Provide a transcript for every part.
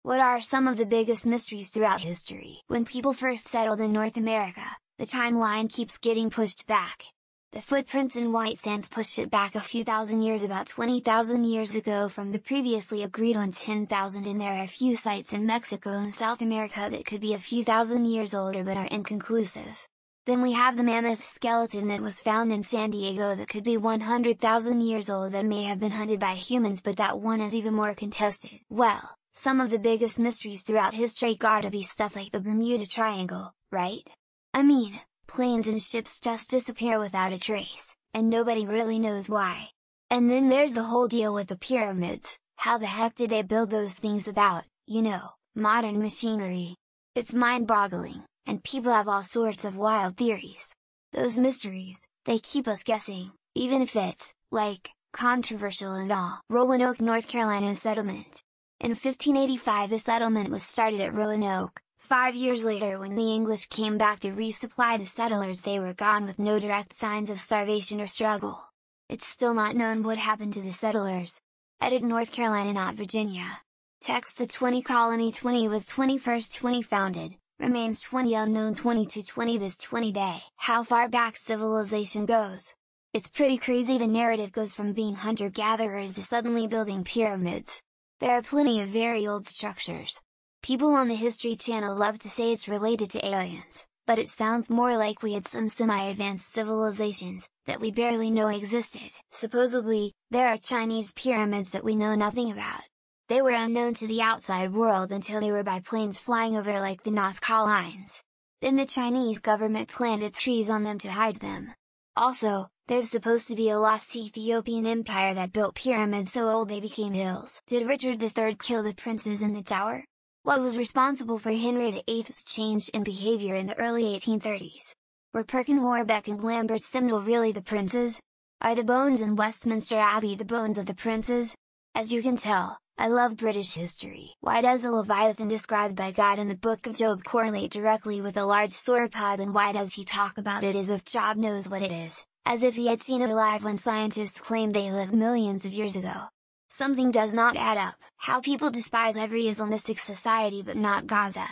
What are some of the biggest mysteries throughout history? When people first settled in North America, the timeline keeps getting pushed back. The footprints in White Sands pushed it back a few thousand years, about 20,000 years ago from the previously agreed on 10,000, and there are a few sites in Mexico and South America that could be a few thousand years older but are inconclusive. Then we have the mammoth skeleton that was found in San Diego that could be 100,000 years old, that may have been hunted by humans, but that one is even more contested. Well, some of the biggest mysteries throughout history gotta be stuff like the Bermuda Triangle, right? I mean, planes and ships just disappear without a trace, and nobody really knows why. And then there's the whole deal with the pyramids. How the heck did they build those things without, modern machinery? It's mind-boggling, and people have all sorts of wild theories. Those mysteries, they keep us guessing, even if it's, controversial and all. Roanoke, North Carolina settlement. In 1585 a settlement was started at Roanoke. 5 years later, when the English came back to resupply the settlers, they were gone with no direct signs of starvation or struggle. It's still not known what happened to the settlers. Edit North Carolina, not Virginia. Text the 20 colony 20 was 21st 20 founded, remains 20 unknown 2220 this 20 day. How far back civilization goes. It's pretty crazy. The narrative goes from being hunter-gatherers to suddenly building pyramids. There are plenty of very old structures. People on the History Channel love to say it's related to aliens, but it sounds more like we had some semi-advanced civilizations, that we barely know existed. Supposedly, there are Chinese pyramids that we know nothing about. They were unknown to the outside world until they were by planes flying over like the Nazca Lines. Then the Chinese government planted trees on them to hide them. Also, there's supposed to be a lost Ethiopian empire that built pyramids so old they became hills. Did Richard III kill the princes in the tower? What was responsible for Henry VIII's change in behavior in the early 1830s? Were Perkin Warbeck and Lambert Simnel really the princes? Are the bones in Westminster Abbey the bones of the princes? As you can tell, I love British history. Why does a leviathan described by God in the Book of Job correlate directly with a large sauropod, and why does he talk about it as if Job knows what it is, as if he had seen it alive when scientists claim they lived millions of years ago? Something does not add up. How people despise every Islamistic society but not Gaza.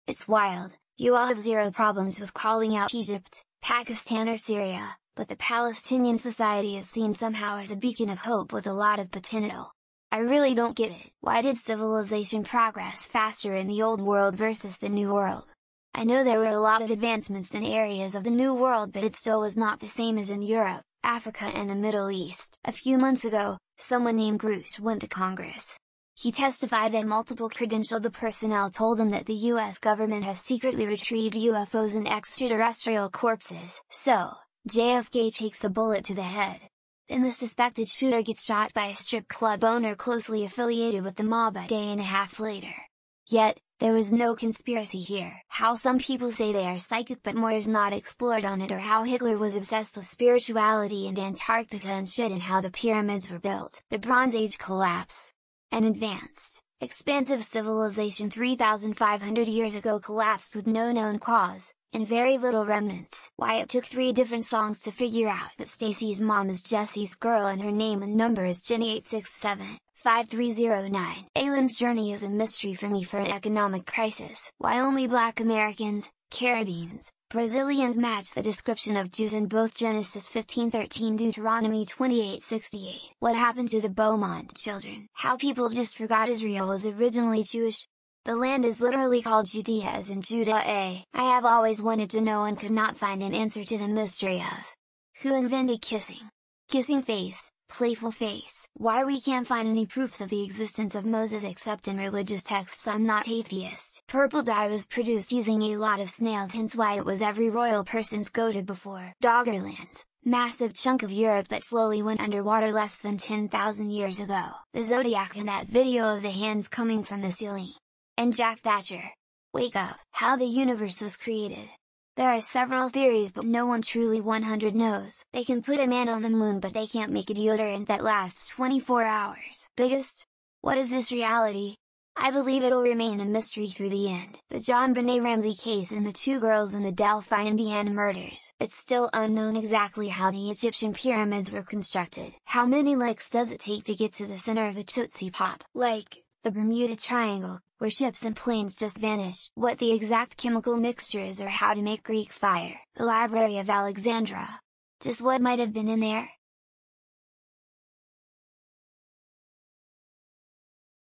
It's wild. You all have zero problems with calling out Egypt, Pakistan or Syria, but the Palestinian society is seen somehow as a beacon of hope with a lot of potential. I really don't get it. Why did civilization progress faster in the Old World versus the New World? I know there were a lot of advancements in areas of the New World, but it still was not the same as in Europe, Africa and the Middle East. A few months ago, someone named Grush went to Congress. He testified that multiple credentialed personnel told him that the US government has secretly retrieved UFOs and extraterrestrial corpses. So, JFK takes a bullet to the head. Then the suspected shooter gets shot by a strip club owner closely affiliated with the mob a day and a half later. Yet, there was no conspiracy here. How some people say they are psychic but more is not explored on it, or how Hitler was obsessed with spirituality and Antarctica and shit, and how the pyramids were built. The Bronze Age collapse. An advanced, expansive civilization 3,500 years ago collapsed with no known cause, and very little remnants. Why it took 3 different songs to figure out that Stacy's mom is Jesse's girl and her name and number is Jenny 867-5309. Aylin's journey is a mystery for me. For an economic crisis. Why only Black Americans, Caribbeans, Brazilians match the description of Jews in both Genesis 15:13 Deuteronomy 28:68. What happened to the Beaumont children? How people just forgot Israel was originally Jewish? The land is literally called Judea as in Judah. I have always wanted to know and could not find an answer to the mystery of who invented kissing. Kissing face, playful face. Why we can't find any proofs of the existence of Moses except in religious texts. I'm not atheist. Purple dye was produced using a lot of snails, hence why it was every royal person's go-to before. Doggerland, massive chunk of Europe that slowly went underwater less than 10,000 years ago. The Zodiac and that video of the hands coming from the ceiling. And Jack Thatcher. Wake up! How the universe was created. There are several theories but no one truly 100 knows. They can put a man on the moon but they can't make a deodorant that lasts 24 hours. Biggest? What is this reality? I believe it'll remain a mystery through the end. The John Benet Ramsey case and the 2 girls in the Delphi, Indiana murders. It's still unknown exactly how the Egyptian pyramids were constructed. How many licks does it take to get to the center of a Tootsie Pop? Like the Bermuda Triangle, where ships and planes just vanish. What the exact chemical mixture is or how to make Greek fire. The Library of Alexandria. Just what might have been in there?